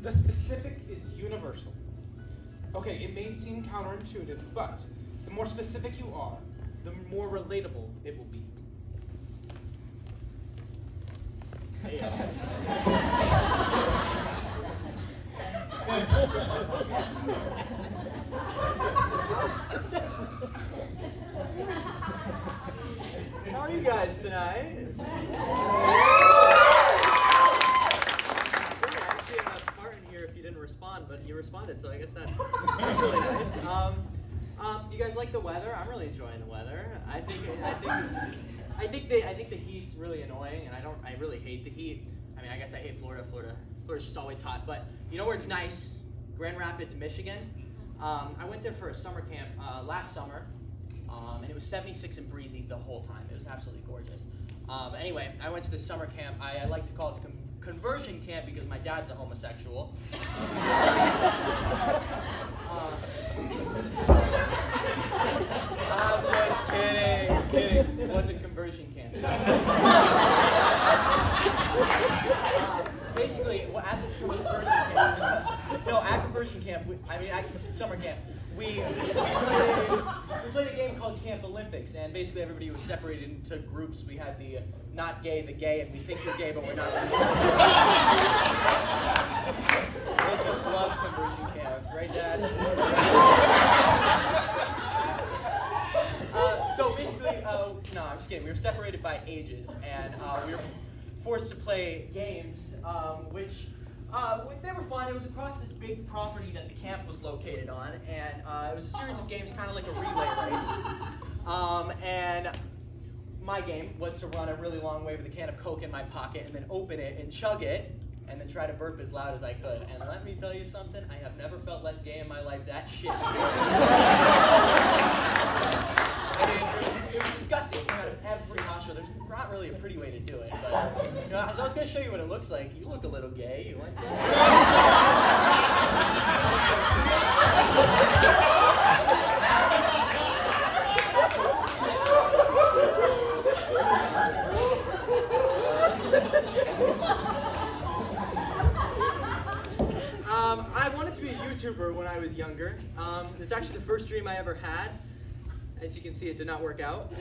The specific is universal. Okay, it may seem counterintuitive, but the more specific you are, the more relatable it will be. How are you guys tonight? Actually, a Spartan here if you didn't respond, but you responded, so I guess that's really nice. You guys like the weather? I'm really enjoying the weather. I think the heat's really annoying, and I really hate the heat. I mean, I guess I hate Florida. Florida's just always hot. But you know where it's nice? Grand Rapids, Michigan. I went there for a summer camp last summer, and it was 76 and breezy the whole time. It was absolutely gorgeous. Anyway, I went to this summer camp. I like to call it conversion camp because my dad's a homosexual. I'm just kidding. It wasn't conversion camp. Basically, at this conversion camp, at summer camp, we played a game called Camp Olympics, and basically everybody was separated into groups. We had the not gay, the gay, and we think we're gay, but we're not. Those folks love conversion camp, right, Dad? So basically, no, I'm just kidding. We were separated by ages, and we were forced to play games, which they were fun. It was across this big property that the camp was located on, and it was a series of games, kind of like a relay race. And my game was to run a really long way with a can of Coke in my pocket, and then open it and chug it, and then try to burp as loud as I could. And let me tell you something, I have never felt less gay in my life. That shit. I mean, it was disgusting. It came out of every nostril. There's not really a pretty way to do it, but you know, I was going to show you what it looks like. You look a little gay. You like that? I wanted to be a YouTuber when I was younger. It's actually the first dream I ever had. As you can see, it did not work out.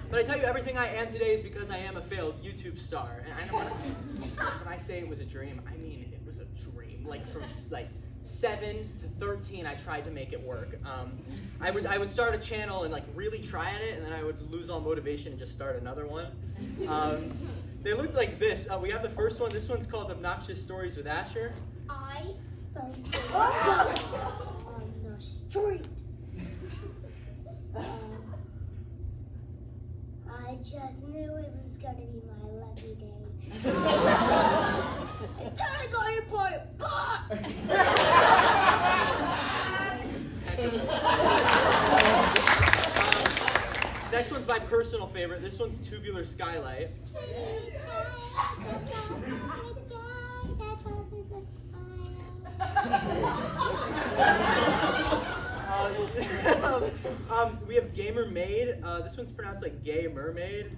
But I tell you, everything I am today is because I am a failed YouTube star. And I know when I say it was a dream, I mean it was a dream. Like from 7 to 13, I tried to make it work. I would start a channel and really try at it, and then I would lose all motivation and just start another one. They looked like this. We have the first one. This one's called Obnoxious Stories with Asher. I found on the street. I just knew it was gonna be my lucky day. And then I got hit by a bus! Next one's my personal favorite. This one's Tubular Skylight. We have Gamer Maid. This one's pronounced like Gay Mermaid.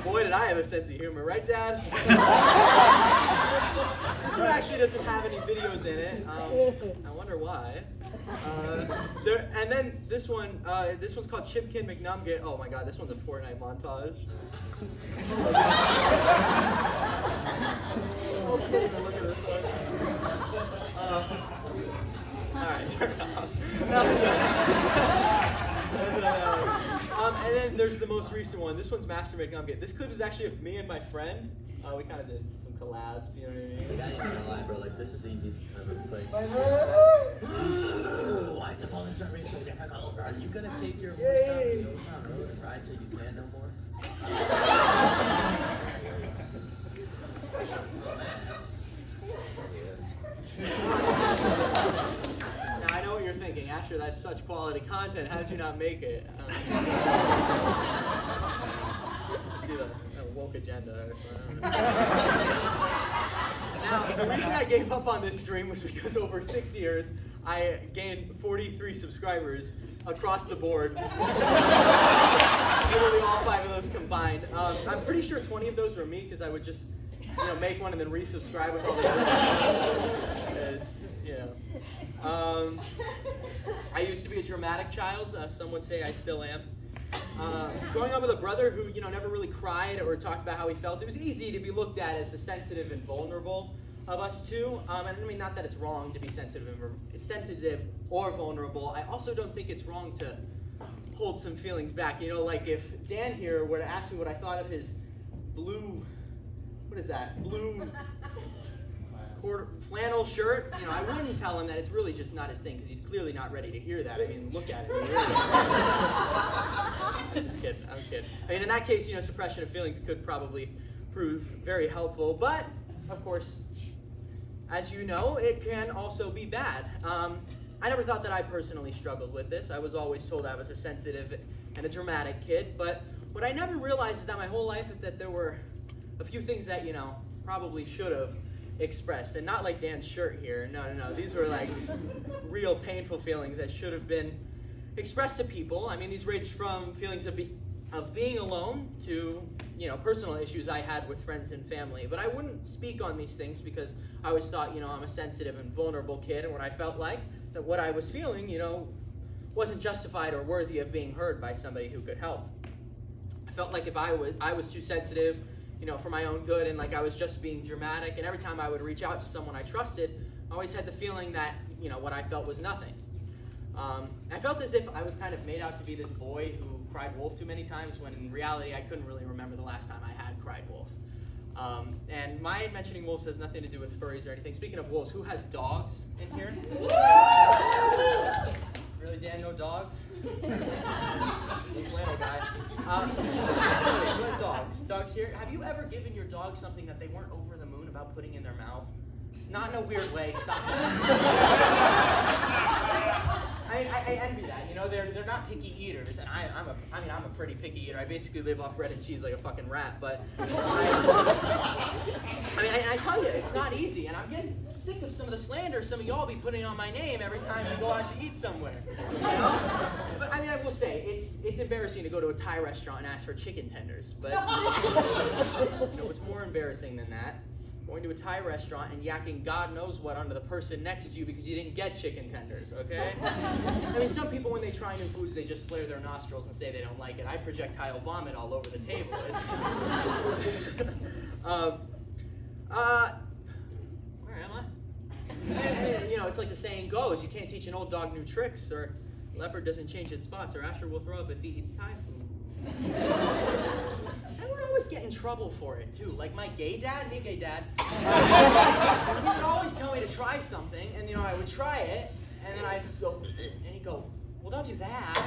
Boy, did I have a sense of humor, right, Dad? This one actually doesn't have any videos in it. I wonder why. And then this one's called Chipkin McNumget. Oh my God, this one's a Fortnite montage. Okay, look at this one. Alright, turn it off. And then there's the most recent one. This one's Master McNumget. This clip is actually of me and my friend. We kind of did some collabs, you know what I mean? I ain't gonna lie, bro. This is the easiest I've ever played. Why the bullets are so difficult? Are you gonna take your horse down the Hillside Road and ride till you can no more? Now I know what you're thinking, Asher. That's such quality content. How did you not make it? Let's do the woke agenda or something. Now, the reason I gave up on this dream was because over 6 years, I gained 43 subscribers across the board. Literally all 5 of those combined. I'm pretty sure 20 of those were me because I would just, make one and then resubscribe with all the others. I used to be a dramatic child. Some would say I still am. Growing up with a brother who, never really cried or talked about how he felt, it was easy to be looked at as the sensitive and vulnerable of us two. And I mean, not that it's wrong to be sensitive or vulnerable. I also don't think it's wrong to hold some feelings back. Like if Dan here were to ask me what I thought of his blue flannel shirt, I wouldn't tell him that it's really just not his thing, because he's clearly not ready to hear that. I mean, look at it. I'm just kidding. I'm kidding. I mean, in that case, suppression of feelings could probably prove very helpful. But, of course, as you know, it can also be bad. I never thought that I personally struggled with this. I was always told I was a sensitive and a dramatic kid. But what I never realized is that my whole life is that there were a few things that, probably should have expressed, and not like Dan's shirt here. No. These were like real painful feelings that should have been expressed to people. I mean, these ranged from feelings of being alone to, personal issues I had with friends and family. But I wouldn't speak on these things because I always thought, I'm a sensitive and vulnerable kid, and what I felt like that what I was feeling, wasn't justified or worthy of being heard by somebody who could help. I felt like if I was too sensitive, for my own good, and like I was just being dramatic, and every time I would reach out to someone I trusted, I always had the feeling that, what I felt was nothing. I felt as if I was kind of made out to be this boy who cried wolf too many times, when in reality I couldn't really remember the last time I had cried wolf. And my mentioning wolves has nothing to do with furries or anything. Speaking of wolves, who has dogs in here? Really, Dan? No dogs? Flannel guy. Who has dogs? Dogs here? Have you ever given your dog something that they weren't over the moon about putting in their mouth? Not in a weird way. Stop it. I envy that. They're not picky eaters, and I'm a pretty picky eater. I basically live off bread and cheese like a fucking rat. But I tell you, it's not easy, and I'm getting sick of some of the slander some of y'all be putting on my name every time you go out to eat somewhere. But I will say it's embarrassing to go to a Thai restaurant and ask for chicken tenders. But what's more embarrassing than that? Going to a Thai restaurant and yakking God knows what onto the person next to you because you didn't get chicken tenders, okay? I mean, some people, when they try new foods, they just flare their nostrils and say they don't like it. I projectile vomit all over the table. Where am I? It's like the saying goes, you can't teach an old dog new tricks, or leopard doesn't change its spots, or Asher will throw up if he eats Thai food. I would always get in trouble for it too. Like my gay dad, hey gay dad, he would always tell me to try something, and I would try it, and then I'd go, and he'd go, well, don't do that.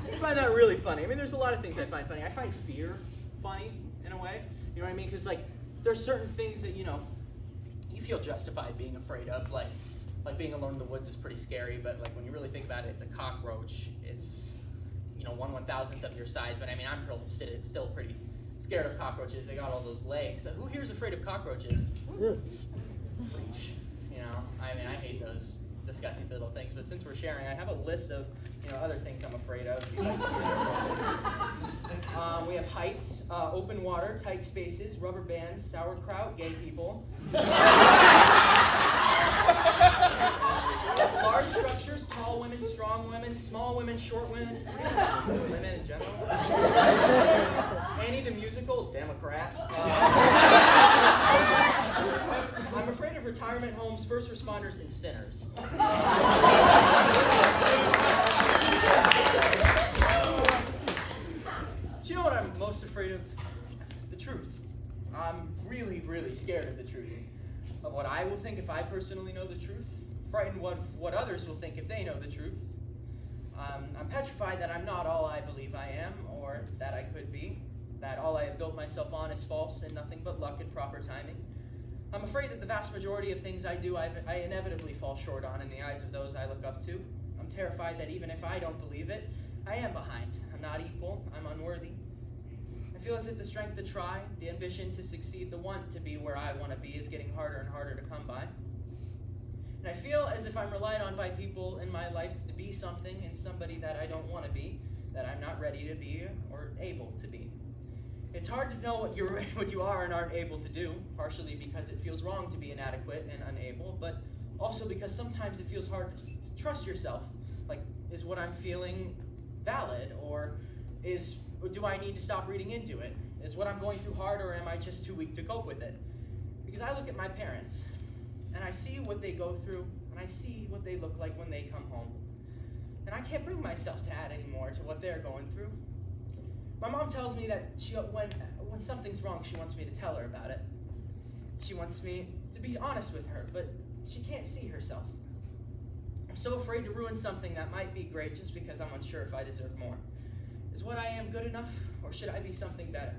I find that really funny. I mean, there's a lot of things I find funny. I find fear funny in a way. You know what I mean? Because there's certain things that you feel justified being afraid of. Like being alone in the woods is pretty scary, but like when you really think about it, it's a cockroach. It's 1/1000th of your size. But I mean, I'm still pretty scared of cockroaches. They got all those legs. Who here is afraid of cockroaches? I hate those disgusting little things. But since we're sharing, I have a list of other things I'm afraid of. We have heights, open water, tight spaces, rubber bands, sauerkraut, gay people. Large structures, tall women, strong women, small women, short women, women in general. Annie the musical, Democrats. I'm afraid of retirement homes, first responders, and sinners. Do you know what I'm most afraid of? The truth. I'm really, really scared of the truth. Of what I will think if I personally know the truth. Frightened of what others will think if they know the truth. I'm petrified that I'm not all I believe I am, or that I could be. that all I have built myself on is false and nothing but luck and proper timing. I'm afraid that the vast majority of things I do, I inevitably fall short on in the eyes of those I look up to. I'm terrified that even if I don't believe it, I am behind. I'm not equal. I'm unworthy. I feel as if the strength to try, the ambition to succeed, the want to be where I want to be is getting harder and harder to come by. And I feel as if I'm relied on by people in my life to be something and somebody that I don't want to be, that I'm not ready to be or able to be. It's hard to know what you are and aren't able to do, partially because it feels wrong to be inadequate and unable, but also because sometimes it feels hard to trust yourself. Like, is what I'm feeling valid, or do I need to stop reading into it? Is what I'm going through hard, or am I just too weak to cope with it? Because I look at my parents, and I see what they go through, and I see what they look like when they come home. And I can't bring myself to add any more to what they're going through. My mom tells me that when something's wrong, she wants me to tell her about it. She wants me to be honest with her, but she can't see herself. I'm so afraid to ruin something that might be great just because I'm unsure if I deserve more. Is what I am good enough, or should I be something better?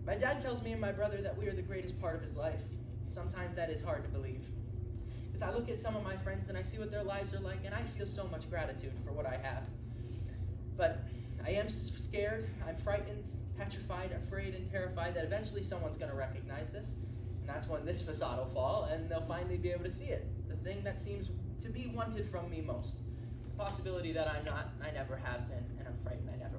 My dad tells me and my brother that we are the greatest part of his life. Sometimes that is hard to believe. Because I look at some of my friends and I see what their lives are like, and I feel so much gratitude for what I have. But I am scared, I'm frightened, petrified, afraid, and terrified that eventually someone's going to recognize this. And that's when this facade will fall, and they'll finally be able to see it. The thing that seems to be wanted from me most. The possibility that I'm not, I never have been, and I'm frightened I never